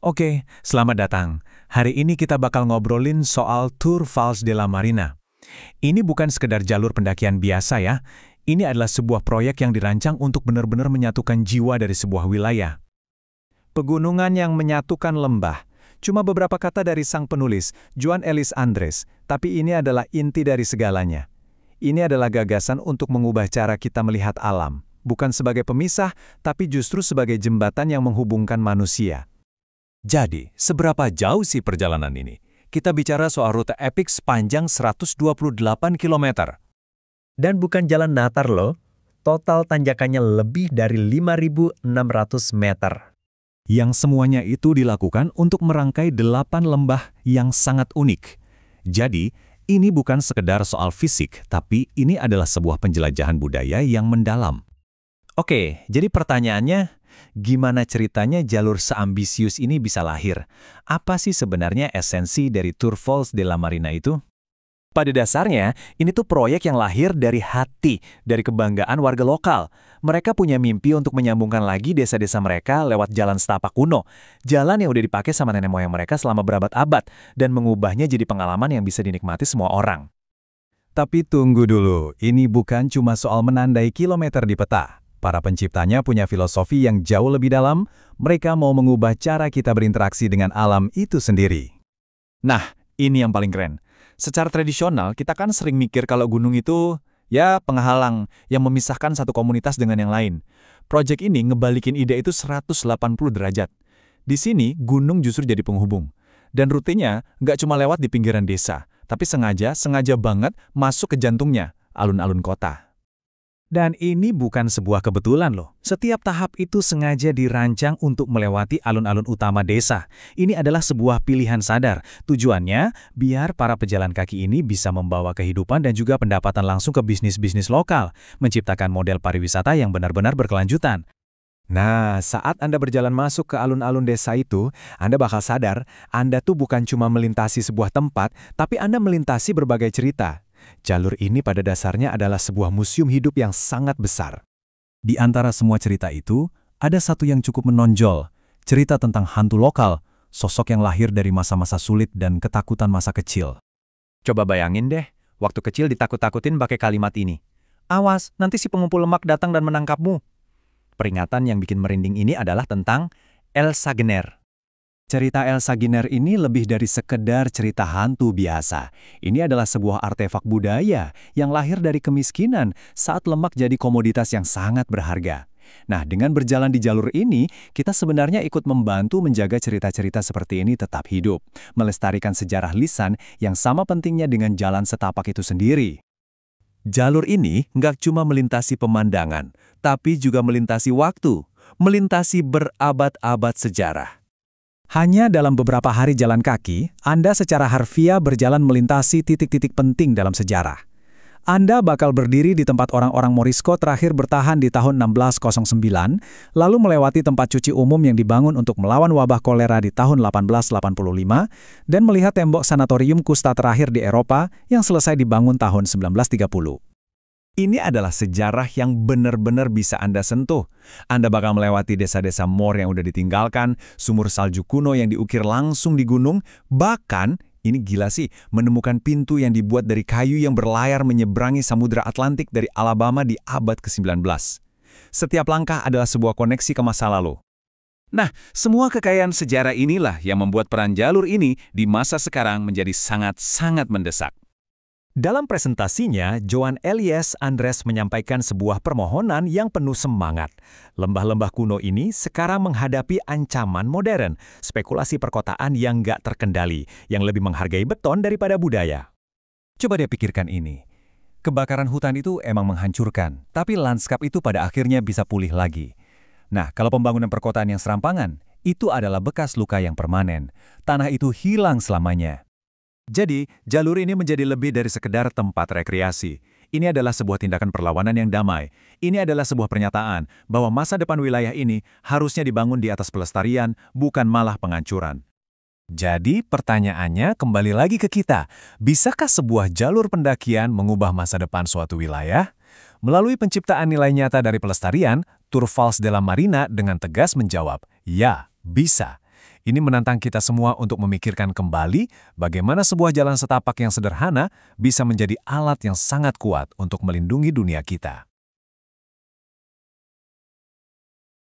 Oke, selamat datang. Hari ini kita bakal ngobrolin soal Tour Vals de la Marina. Ini bukan sekedar jalur pendakian biasa ya. Ini adalah sebuah proyek yang dirancang untuk benar-benar menyatukan jiwa dari sebuah wilayah. Pegunungan yang menyatukan lembah. Cuma beberapa kata dari sang penulis, Joan Elis Andres, tapi ini adalah inti dari segalanya. Ini adalah gagasan untuk mengubah cara kita melihat alam. Bukan sebagai pemisah, tapi justru sebagai jembatan yang menghubungkan manusia. Jadi, seberapa jauh sih perjalanan ini? Kita bicara soal rute epik sepanjang 128 km. Dan bukan jalan datar loh, total tanjakannya lebih dari 5.600 meter. Yang semuanya itu dilakukan untuk merangkai 8 lembah yang sangat unik. Jadi, ini bukan sekedar soal fisik, tapi ini adalah sebuah penjelajahan budaya yang mendalam. Oke, jadi pertanyaannya, gimana ceritanya jalur seambisius ini bisa lahir? Apa sih sebenarnya esensi dari Tour Vals de la Marina itu? Pada dasarnya, ini tuh proyek yang lahir dari hati, dari kebanggaan warga lokal. Mereka punya mimpi untuk menyambungkan lagi desa-desa mereka lewat jalan setapak kuno. Jalan yang udah dipakai sama nenek moyang mereka selama berabad-abad, dan mengubahnya jadi pengalaman yang bisa dinikmati semua orang. Tapi tunggu dulu, ini bukan cuma soal menandai kilometer di peta. Para penciptanya punya filosofi yang jauh lebih dalam, mereka mau mengubah cara kita berinteraksi dengan alam itu sendiri. Nah, ini yang paling keren. Secara tradisional, kita kan sering mikir kalau gunung itu, ya penghalang, yang memisahkan satu komunitas dengan yang lain. Proyek ini ngebalikin ide itu 180 derajat. Di sini, gunung justru jadi penghubung. Dan rutenya nggak cuma lewat di pinggiran desa, tapi sengaja banget masuk ke jantungnya, alun-alun kota. Dan ini bukan sebuah kebetulan loh. Setiap tahap itu sengaja dirancang untuk melewati alun-alun utama desa. Ini adalah sebuah pilihan sadar. Tujuannya, biar para pejalan kaki ini bisa membawa kehidupan dan juga pendapatan langsung ke bisnis-bisnis lokal, menciptakan model pariwisata yang benar-benar berkelanjutan. Nah, saat Anda berjalan masuk ke alun-alun desa itu, Anda bakal sadar, Anda tuh bukan cuma melintasi sebuah tempat, tapi Anda melintasi berbagai cerita. Jalur ini pada dasarnya adalah sebuah museum hidup yang sangat besar. Di antara semua cerita itu, ada satu yang cukup menonjol, cerita tentang hantu lokal, sosok yang lahir dari masa-masa sulit dan ketakutan masa kecil. Coba bayangin deh, waktu kecil ditakut-takutin pakai kalimat ini. Awas, nanti si pengumpul lemak datang dan menangkapmu. Peringatan yang bikin merinding ini adalah tentang Elsa Gener. Cerita Elsa Gener ini lebih dari sekedar cerita hantu biasa. Ini adalah sebuah artefak budaya yang lahir dari kemiskinan saat lemak jadi komoditas yang sangat berharga. Nah, dengan berjalan di jalur ini, kita sebenarnya ikut membantu menjaga cerita-cerita seperti ini tetap hidup, melestarikan sejarah lisan yang sama pentingnya dengan jalan setapak itu sendiri. Jalur ini nggak cuma melintasi pemandangan, tapi juga melintasi waktu, melintasi berabad-abad sejarah. Hanya dalam beberapa hari jalan kaki, Anda secara harfiah berjalan melintasi titik-titik penting dalam sejarah. Anda bakal berdiri di tempat orang-orang Morisco terakhir bertahan di tahun 1609, lalu melewati tempat cuci umum yang dibangun untuk melawan wabah kolera di tahun 1885, dan melihat tembok sanatorium kusta terakhir di Eropa yang selesai dibangun tahun 1930. Ini adalah sejarah yang benar-benar bisa Anda sentuh. Anda bakal melewati desa-desa Moor yang udah ditinggalkan, sumur salju kuno yang diukir langsung di gunung, bahkan, ini gila sih, menemukan pintu yang dibuat dari kayu yang berlayar menyeberangi Samudra Atlantik dari Alabama di abad ke-19. Setiap langkah adalah sebuah koneksi ke masa lalu. Nah, semua kekayaan sejarah inilah yang membuat peran jalur ini di masa sekarang menjadi sangat-sangat mendesak. Dalam presentasinya, Joan Elis Andres menyampaikan sebuah permohonan yang penuh semangat. Lembah-lembah kuno ini sekarang menghadapi ancaman modern, spekulasi perkotaan yang nggak terkendali, yang lebih menghargai beton daripada budaya. Coba deh pikirkan ini. Kebakaran hutan itu emang menghancurkan, tapi lanskap itu pada akhirnya bisa pulih lagi. Nah, kalau pembangunan perkotaan yang serampangan, itu adalah bekas luka yang permanen. Tanah itu hilang selamanya. Jadi, jalur ini menjadi lebih dari sekedar tempat rekreasi. Ini adalah sebuah tindakan perlawanan yang damai. Ini adalah sebuah pernyataan bahwa masa depan wilayah ini harusnya dibangun di atas pelestarian, bukan malah penghancuran. Jadi, pertanyaannya kembali lagi ke kita. Bisakah sebuah jalur pendakian mengubah masa depan suatu wilayah? Melalui penciptaan nilai nyata dari pelestarian, Tour Vals de la Marina dengan tegas menjawab, ya, bisa. Ini menantang kita semua untuk memikirkan kembali bagaimana sebuah jalan setapak yang sederhana bisa menjadi alat yang sangat kuat untuk melindungi dunia kita.